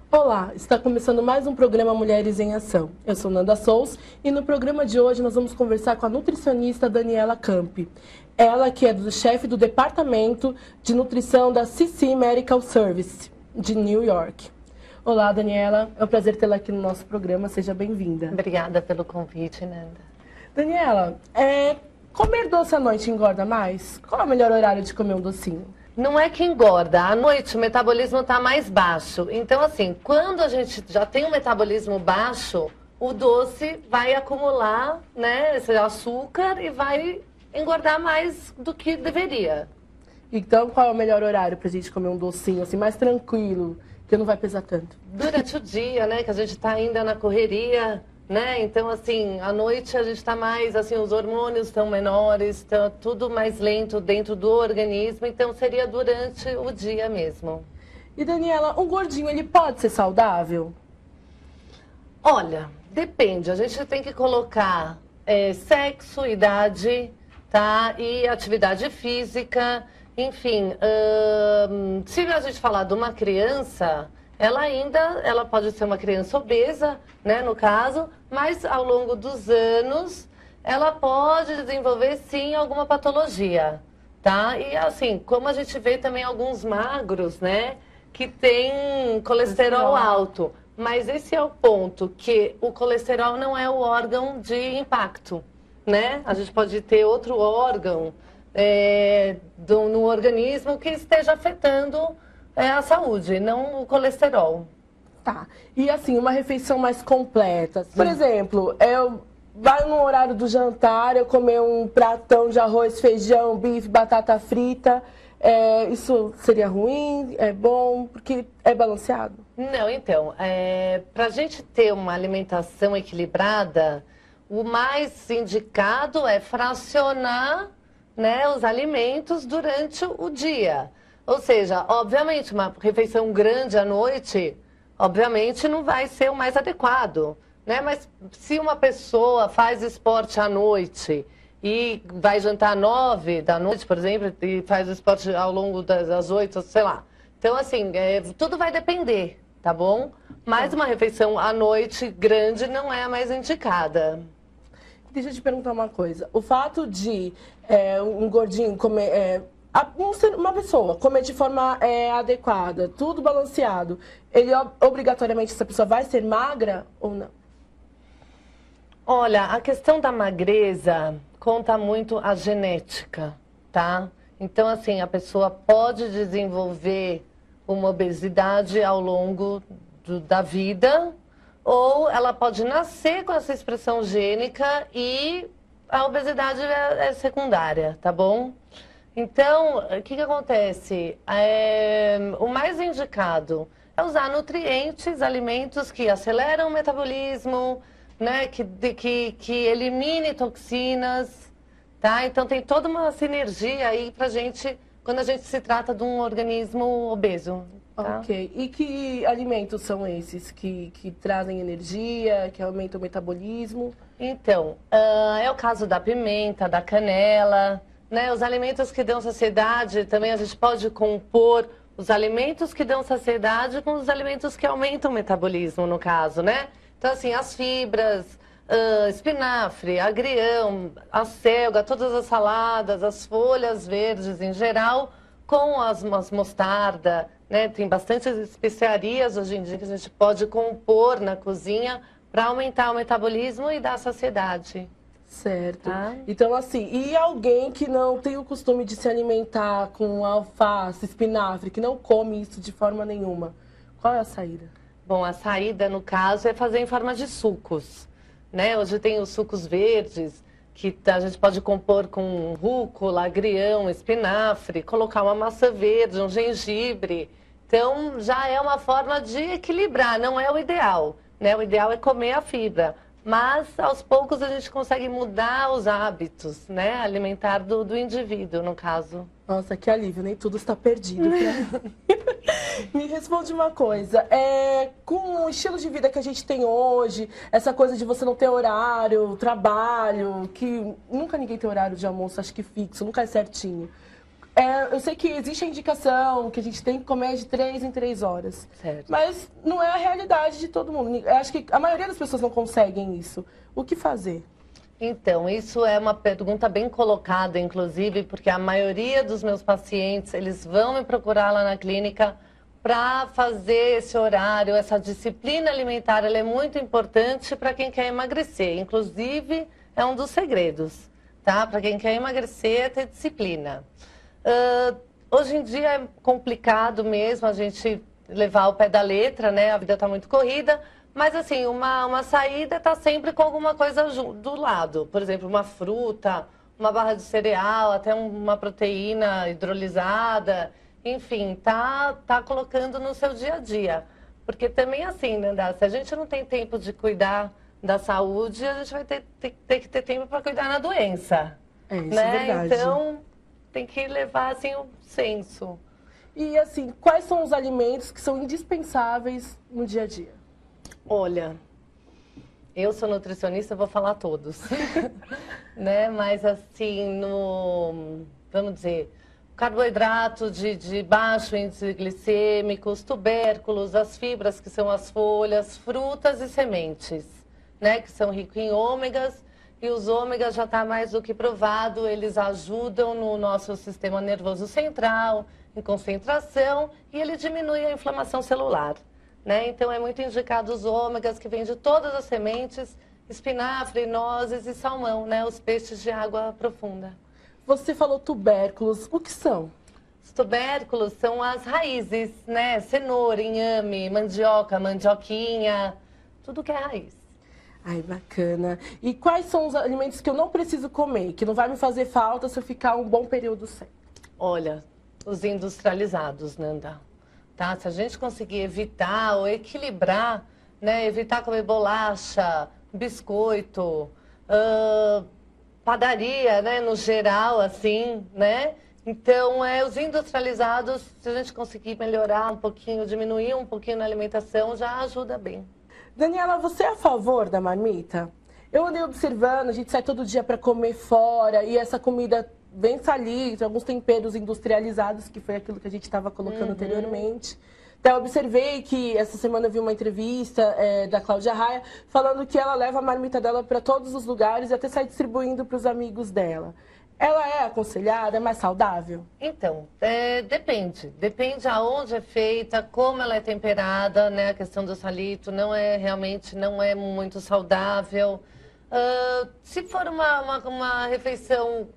Olá, está começando mais um programa Mulheres em Ação. Eu sou Nanda Souza e no programa de hoje nós vamos conversar com a nutricionista Daniela Campi. Ela que é do chefe do departamento de nutrição da CC Medical Service de New York. Olá, Daniela. É um prazer tê-la aqui no nosso programa. Seja bem-vinda. Obrigada pelo convite, Nanda. Daniela, comer doce à noite engorda mais? Qual é o melhor horário de comer um docinho? Não é que engorda, à noite o metabolismo está mais baixo. Então, assim, quando a gente já tem um metabolismo baixo, o doce vai acumular, né, esse açúcar e vai engordar mais do que deveria. Então, qual é o melhor horário para a gente comer um docinho, assim, mais tranquilo, que não vai pesar tanto? Durante o dia, né, que a gente está ainda na correria, né? Então, assim, à noite a gente está mais, assim, os hormônios estão menores, está tudo mais lento dentro do organismo, então seria durante o dia mesmo. E, Daniela, um gordinho, ele pode ser saudável? Olha, depende, a gente tem que colocar sexo, idade, tá? E atividade física, enfim, se a gente falar de uma criança, ela pode ser uma criança obesa, né, no caso, mas ao longo dos anos ela pode desenvolver sim alguma patologia, tá? E assim, como a gente vê também alguns magros, né, que tem colesterol alto, mas esse é o ponto, que o colesterol não é o órgão de impacto, né? A gente pode ter outro órgão no organismo que esteja afetando a saúde, não o colesterol. Tá. E assim, uma refeição mais completa. Por exemplo, vai no horário do jantar, eu comer um pratão de arroz, feijão, bife, batata frita. Isso seria ruim? É bom? Porque é balanceado? Não, então, para a gente ter uma alimentação equilibrada, o mais indicado é fracionar, né, os alimentos durante o dia. Ou seja, obviamente, uma refeição grande à noite, obviamente, não vai ser o mais adequado, né? Mas se uma pessoa faz esporte à noite e vai jantar às 9 da noite, por exemplo, e faz esporte ao longo das 8, sei lá. Então, assim, tudo vai depender, tá bom? Mas uma refeição à noite grande não é a mais indicada. Deixa eu te perguntar uma coisa. O fato de um gordinho comer... uma pessoa comer de forma adequada, tudo balanceado, obrigatoriamente essa pessoa vai ser magra ou não? Olha, a questão da magreza conta muito a genética, tá? Então, assim, a pessoa pode desenvolver uma obesidade ao longo da vida, ou ela pode nascer com essa expressão gênica e a obesidade é secundária, tá bom? Então, o que acontece? O mais indicado é usar nutrientes, alimentos que aceleram o metabolismo, né, que elimine toxinas, tá? Então, tem toda uma sinergia aí pra gente, quando a gente se trata de um organismo obeso. Tá? Ok. E que alimentos são esses que trazem energia, que aumentam o metabolismo? Então, é o caso da pimenta, da canela, né? Os alimentos que dão saciedade, também a gente pode compor os alimentos que dão saciedade com os alimentos que aumentam o metabolismo, no caso, né? Então, assim, as fibras, espinafre, agrião, a selga, todas as saladas, as folhas verdes em geral, com as mostarda, né? Tem bastante especiarias hoje em dia que a gente pode compor na cozinha para aumentar o metabolismo e dar saciedade. Certo. Tá? Então, assim, e alguém que não tem o costume de se alimentar com alface, espinafre, que não come isso de forma nenhuma, qual é a saída? Bom, a saída, no caso, é fazer em forma de sucos, né? Hoje tem os sucos verdes, que a gente pode compor com rúcula, agrião, espinafre, colocar uma maçã verde, um gengibre. Então, já é uma forma de equilibrar, não é o ideal, né? O ideal é comer a fibra. Mas, aos poucos, a gente consegue mudar os hábitos, né? Alimentar do indivíduo, no caso. Nossa, que alívio, nem tudo está perdido. Me responde uma coisa, com o estilo de vida que a gente tem hoje, essa coisa de você não ter horário, trabalho, que nunca ninguém tem horário de almoço, acho que fixo, nunca é certinho. eu sei que existe a indicação que a gente tem que comer de 3 em 3 horas. Certo. Mas não é a realidade de todo mundo. Eu acho que a maioria das pessoas não conseguem isso. O que fazer? Então, isso é uma pergunta bem colocada, inclusive, porque a maioria dos meus pacientes, eles vão me procurar lá na clínica para fazer esse horário, essa disciplina alimentar, ela é muito importante para quem quer emagrecer. Inclusive, é um dos segredos, tá? Para quem quer emagrecer, é ter disciplina. Hoje em dia é complicado mesmo a gente levar ao pé da letra, né? A vida está muito corrida. Mas, assim, uma saída está sempre com alguma coisa do lado. Por exemplo, uma fruta, uma barra de cereal, até uma proteína hidrolisada. Enfim, tá colocando no seu dia a dia. Porque também, assim, né, se a gente não tem tempo de cuidar da saúde, a gente vai ter que ter tempo para cuidar da doença. Isso né? é verdade. Então, tem que levar, assim, o senso. E, assim, quais são os alimentos que são indispensáveis no dia a dia? Olha, eu sou nutricionista, vou falar todos, né? Mas assim, vamos dizer, carboidrato de baixo índice glicêmico, os tubérculos, as fibras, que são as folhas, frutas e sementes, né? Que são ricos em ômegas, e os ômegas já está mais do que provado, eles ajudam no nosso sistema nervoso central, em concentração, e ele diminui a inflamação celular. Né? Então, é muito indicado os ômegas, que vêm de todas as sementes, espinafre, nozes e salmão, né? Os peixes de água profunda. Você falou tubérculos, o que são? Os tubérculos são as raízes, né? Cenoura, inhame, mandioca, mandioquinha, tudo que é raiz. Ai, bacana. E quais são os alimentos que eu não preciso comer, que não vai me fazer falta se eu ficar um bom período sem? Olha, os industrializados, Nanda. Tá? Se a gente conseguir evitar ou equilibrar, né? Evitar comer bolacha, biscoito, padaria, né? No geral, assim, né? Então, os industrializados, se a gente conseguir melhorar um pouquinho, diminuir um pouquinho na alimentação, já ajuda bem. Daniela, você é a favor da marmita? Eu andei observando, a gente sai todo dia para comer fora e essa comida vem salir, alguns temperos industrializados, que foi aquilo que a gente estava colocando anteriormente. Até observei que essa semana eu vi uma entrevista da Cláudia Raia falando que ela leva a marmita dela para todos os lugares e até sai distribuindo para os amigos dela. Ela é aconselhada, é mais saudável? Então, depende. Depende aonde é feita, como ela é temperada, né? A questão do salito realmente não é muito saudável. Se for uma refeição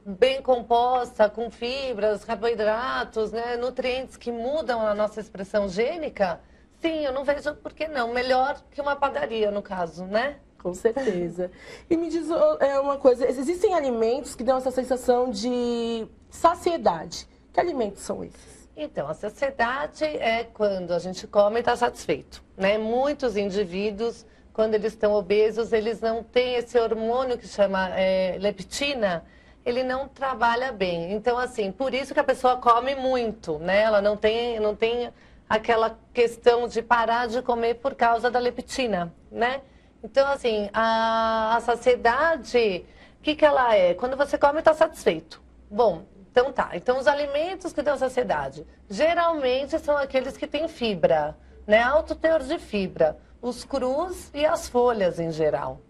bem composta, com fibras, carboidratos, né, nutrientes que mudam a nossa expressão gênica, sim, eu não vejo por que não. Melhor que uma padaria, no caso, né? Com certeza. E me diz uma coisa, existem alimentos que dão essa sensação de saciedade. Que alimentos são esses? Então, a saciedade é quando a gente come e está satisfeito, né? Muitos indivíduos, quando eles estão obesos, eles não têm esse hormônio que chama leptina, ele não trabalha bem. Então, assim, por isso que a pessoa come muito, né? Ela não tem aquela questão de parar de comer por causa da leptina, né? Então, assim, a saciedade, o que ela é? Quando você come, está satisfeito. Bom, então tá. Então, os alimentos que dão saciedade, geralmente são aqueles que têm fibra, né? Alto teor de fibra. Os crus e as folhas, em geral.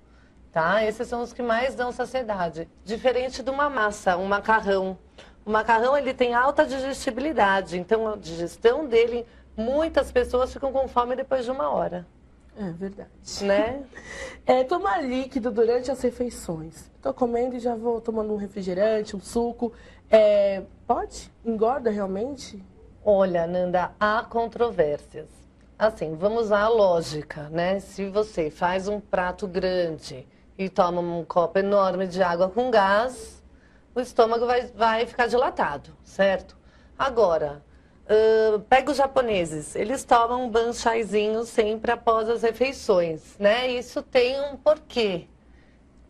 Tá? Esses são os que mais dão saciedade. Diferente de uma massa, um macarrão. O macarrão, ele tem alta digestibilidade. Então, a digestão dele, muitas pessoas ficam com fome depois de 1 hora. É verdade. Né? Tomar líquido durante as refeições. Estou comendo e já vou tomando um refrigerante, um suco. Pode? Engorda realmente? Olha, Nanda, há controvérsias. Assim, vamos à lógica, né? Se você faz um prato grande e toma um copo enorme de água com gás, o estômago vai ficar dilatado, certo? Agora, pega os japoneses, eles tomam um banchaizinho sempre após as refeições, né? Isso tem um porquê.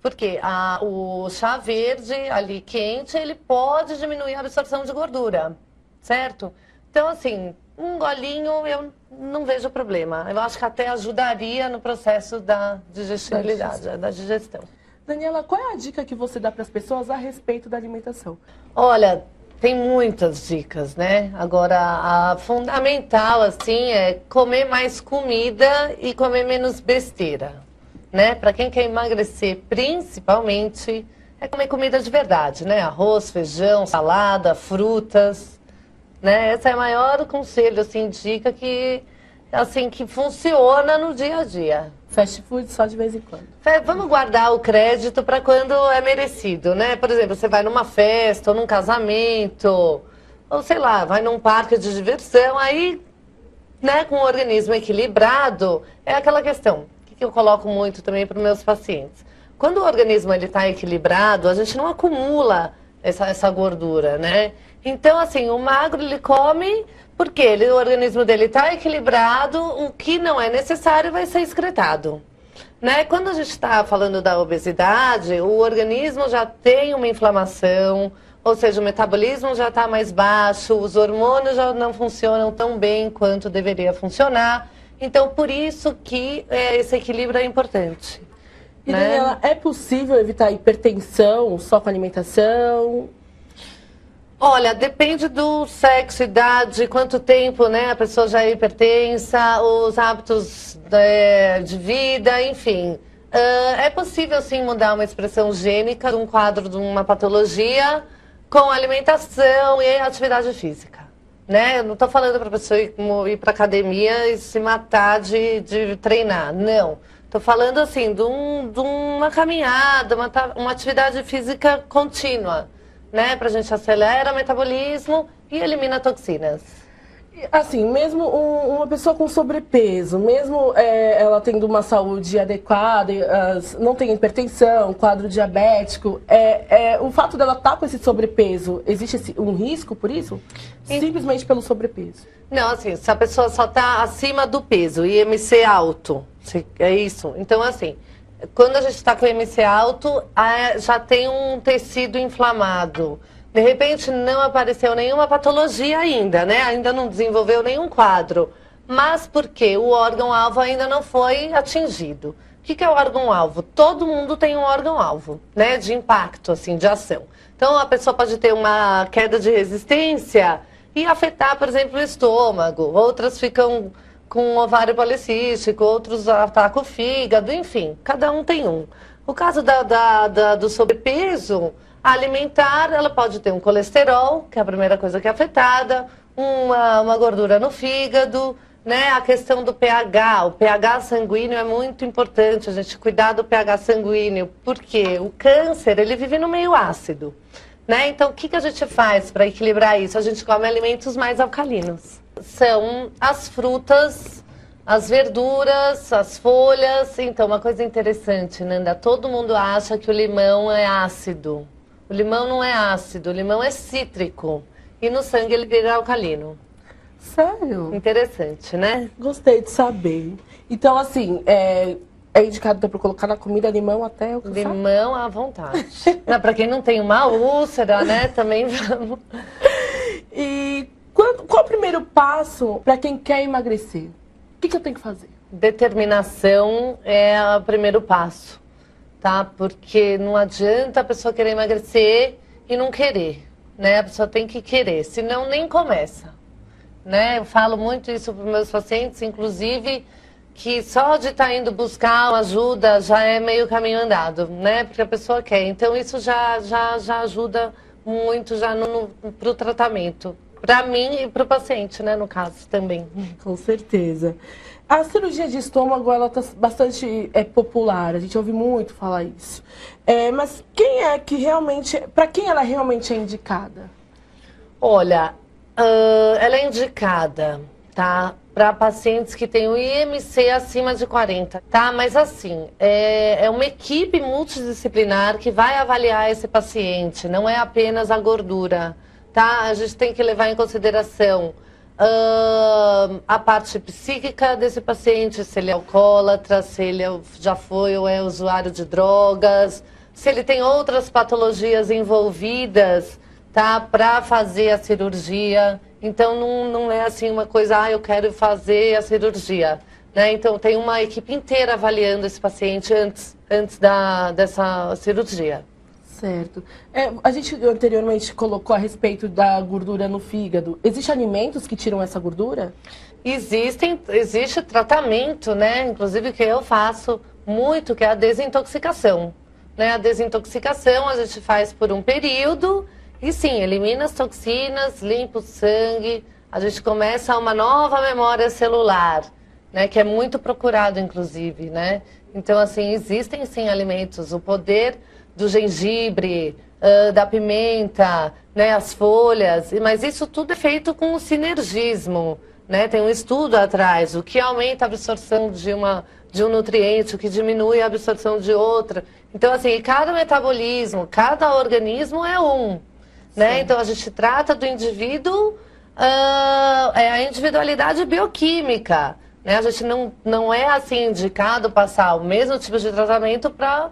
Porque o chá verde ali quente, ele pode diminuir a absorção de gordura, certo? Então, assim, um golinho eu não vejo problema. Eu acho que até ajudaria no processo da digestibilidade, da digestão. Daniela, qual é a dica que você dá para as pessoas a respeito da alimentação? Olha, tem muitas dicas, né? Agora, a fundamental, assim, é comer mais comida e comer menos besteira, né? Para quem quer emagrecer, principalmente, é comer comida de verdade, né? Arroz, feijão, salada, frutas, né? Esse é o maior conselho, assim, dica que, assim, que funciona no dia a dia. Fast food só de vez em quando. Vamos guardar o crédito para quando é merecido, né? Por exemplo, você vai numa festa ou num casamento, ou sei lá, vai num parque de diversão, aí, né, com o organismo equilibrado, é aquela questão que eu coloco muito também para os meus pacientes. Quando o organismo está equilibrado, a gente não acumula essa gordura, né? Então, assim, o magro, ele come porque o organismo dele está equilibrado, o que não é necessário vai ser excretado. Né? Quando a gente está falando da obesidade, o organismo já tem uma inflamação, ou seja, o metabolismo já está mais baixo, os hormônios já não funcionam tão bem quanto deveria funcionar. Então, por isso que esse equilíbrio é importante. E, né? Daniela, é possível evitar hipertensão só com alimentação? Olha, depende do sexo, idade, quanto tempo, né, a pessoa já é hipertensa, os hábitos de vida, enfim. É possível, sim, mudar uma expressão gênica de um quadro de uma patologia com alimentação e atividade física, né? Eu não estou falando para a pessoa ir para academia e se matar de treinar, não. Estou falando, assim, de uma caminhada, uma atividade física contínua, né? Pra gente acelera o metabolismo e elimina toxinas. Assim, mesmo uma pessoa com sobrepeso, mesmo ela tendo uma saúde adequada, não tem hipertensão, quadro diabético, o fato dela estar com esse sobrepeso, existe um risco por isso? Simplesmente pelo sobrepeso? Não, assim, se a pessoa só está acima do peso, IMC alto, é isso. Então, assim, quando a gente está com IMC alto, já tem um tecido inflamado. De repente, não apareceu nenhuma patologia ainda, né? Ainda não desenvolveu nenhum quadro. Mas porque o órgão-alvo ainda não foi atingido. O que é o órgão-alvo? Todo mundo tem um órgão-alvo, né? De impacto, assim, de ação. Então, a pessoa pode ter uma queda de resistência e afetar, por exemplo, o estômago. Outras ficam com ovário policístico, outros atacam o fígado, enfim, cada um tem um. O caso do sobrepeso alimentar, ela pode ter um colesterol, que é a primeira coisa que é afetada, uma gordura no fígado, né? A questão do pH, o pH sanguíneo é muito importante, a gente cuidar do pH sanguíneo, porque o câncer, ele vive no meio ácido, né? Então, o que a gente faz para equilibrar isso? A gente come alimentos mais alcalinos. São as frutas, as verduras, as folhas. Então, uma coisa interessante, Nanda, todo mundo acha que o limão é ácido. O limão não é ácido, o limão é cítrico. E no sangue ele vira alcalino. Sério? Interessante, né? Gostei de saber. Então, assim, é indicado para colocar na comida limão até alcançar? Limão à vontade. Para quem não tem uma úlcera, né, também vamos. E qual o primeiro passo para quem quer emagrecer? O que eu tenho que fazer? Determinação é o primeiro passo, tá? Porque não adianta a pessoa querer emagrecer e não querer, né? A pessoa tem que querer, senão nem começa, né? Eu falo muito isso para os meus pacientes, inclusive, que só de estar indo buscar uma ajuda já é meio caminho andado, né? Porque a pessoa quer. Então, isso já ajuda muito já para o tratamento. Para mim e para o paciente, né, no caso, também. Com certeza. A cirurgia de estômago, ela está bastante popular, a gente ouve muito falar isso. Mas quem é que realmente, para quem ela realmente é indicada? Olha, ela é indicada, tá? Para pacientes que têm o IMC acima de 40, tá? Mas assim, é uma equipe multidisciplinar que vai avaliar esse paciente, não é apenas a gordura, tá? A gente tem que levar em consideração a parte psíquica desse paciente, se ele é alcoólatra, se ele já foi ou é usuário de drogas, se ele tem outras patologias envolvidas, tá? Para fazer a cirurgia. Então, não é assim uma coisa, eu quero fazer a cirurgia, né? Então, tem uma equipe inteira avaliando esse paciente antes dessa cirurgia. Certo. A gente anteriormente colocou a respeito da gordura no fígado. Existem alimentos que tiram essa gordura? Existe tratamento, né? Inclusive que eu faço muito, que é a desintoxicação. Né? A desintoxicação a gente faz por um período e sim, elimina as toxinas, limpa o sangue, a gente começa uma nova memória celular, né? Que é muito procurado, inclusive, né? Então, assim, existem sim alimentos, o poder do gengibre, da pimenta, né? As folhas, mas isso tudo é feito com o sinergismo, né? Tem um estudo atrás, o que aumenta a absorção de um nutriente, o que diminui a absorção de outra. Então, assim, cada metabolismo, cada organismo é um, né? Então, a gente trata do indivíduo, é a individualidade bioquímica, né? A gente não é, assim, indicado passar o mesmo tipo de tratamento para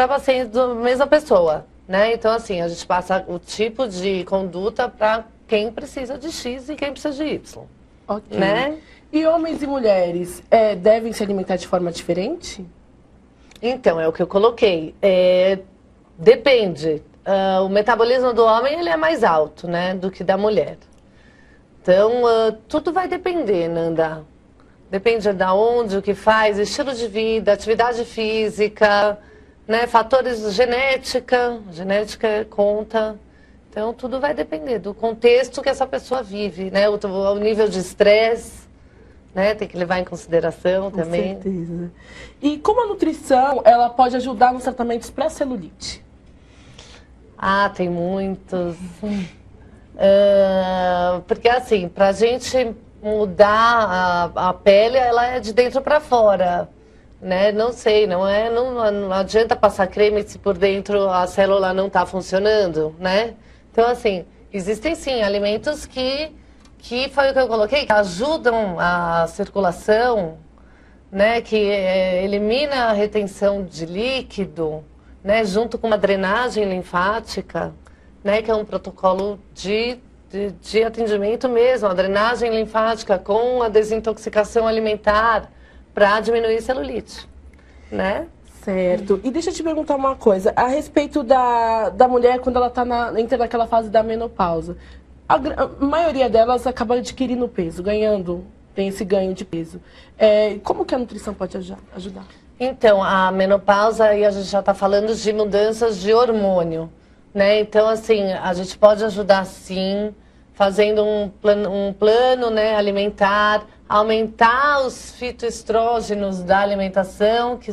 pacientes da mesma pessoa, né? Então, assim, a gente passa o tipo de conduta para quem precisa de X e quem precisa de Y. Ok. Né? E homens e mulheres devem se alimentar de forma diferente? Então, é o que eu coloquei. Depende. O metabolismo do homem ele é mais alto, né, do que da mulher. Então, tudo vai depender, Nanda. Depende de onde, o que faz, estilo de vida, atividade física, né, fatores de genética conta. Então, tudo vai depender do contexto que essa pessoa vive, né, o nível de estresse, né, tem que levar em consideração também. Com certeza. E como a nutrição, ela pode ajudar nos tratamentos para celulite? Tem muitos. Porque, assim, para a gente mudar a pele, ela é de dentro para fora. Né? Não sei, não adianta passar creme se por dentro a célula não está funcionando, né? Então, assim, existem sim alimentos que foi o que eu coloquei, que ajudam a circulação, né? Que elimina a retenção de líquido, né? Junto com uma drenagem linfática, né? Que é um protocolo de atendimento mesmo, a drenagem linfática com a desintoxicação alimentar, para diminuir celulite, né? Certo. E deixa eu te perguntar uma coisa. A respeito da mulher quando ela entra naquela fase da menopausa. A maioria delas acaba adquirindo peso, tem esse ganho de peso. Como que a nutrição pode ajudar? Então, a menopausa, aí a gente já está falando de mudanças de hormônio, né? Então, assim, a gente pode ajudar sim, fazendo um plano, né, alimentar, aumentar os fitoestrógenos da alimentação, que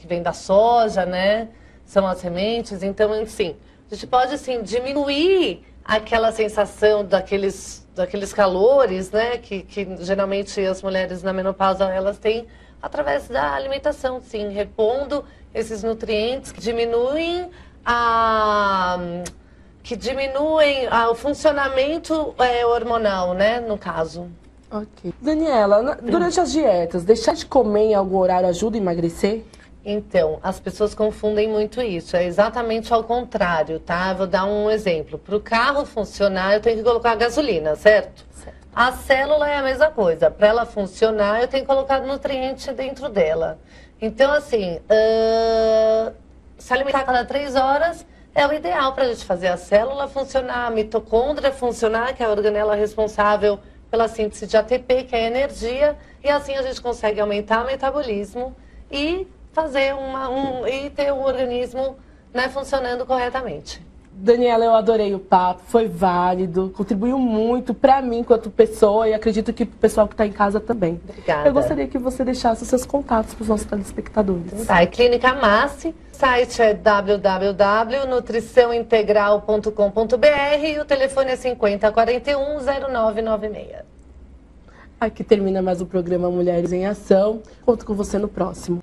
vem da soja, né? São as sementes. Então, assim, a gente pode, assim, diminuir aquela sensação daqueles calores, né? Que geralmente as mulheres na menopausa, elas têm através da alimentação, sim, repondo esses nutrientes que diminuem o funcionamento hormonal, né? No caso. Ok. Daniela, durante as dietas, deixar de comer em algum horário ajuda a emagrecer? Então, as pessoas confundem muito isso. É exatamente ao contrário, tá? Eu vou dar um exemplo. Para o carro funcionar, eu tenho que colocar gasolina, certo? Certo. A célula é a mesma coisa. Para ela funcionar, eu tenho que colocar nutriente dentro dela. Então, assim, se alimentar a cada 3 horas é o ideal para a gente fazer a célula funcionar, a mitocôndria funcionar, que é a organela responsável pela síntese de ATP, que é a energia, e assim a gente consegue aumentar o metabolismo e fazer e ter um organismo, né, funcionando corretamente. Daniela, eu adorei o papo, foi válido, contribuiu muito para mim enquanto pessoa e acredito que para o pessoal que está em casa também. Obrigada. Eu gostaria que você deixasse os seus contatos para os nossos telespectadores. Tá, é Clínica Massi, site é www.nutriçãointegral.com.br e o telefone é 5041-0996. Aqui termina mais o programa Mulheres em Ação. Conto com você no próximo.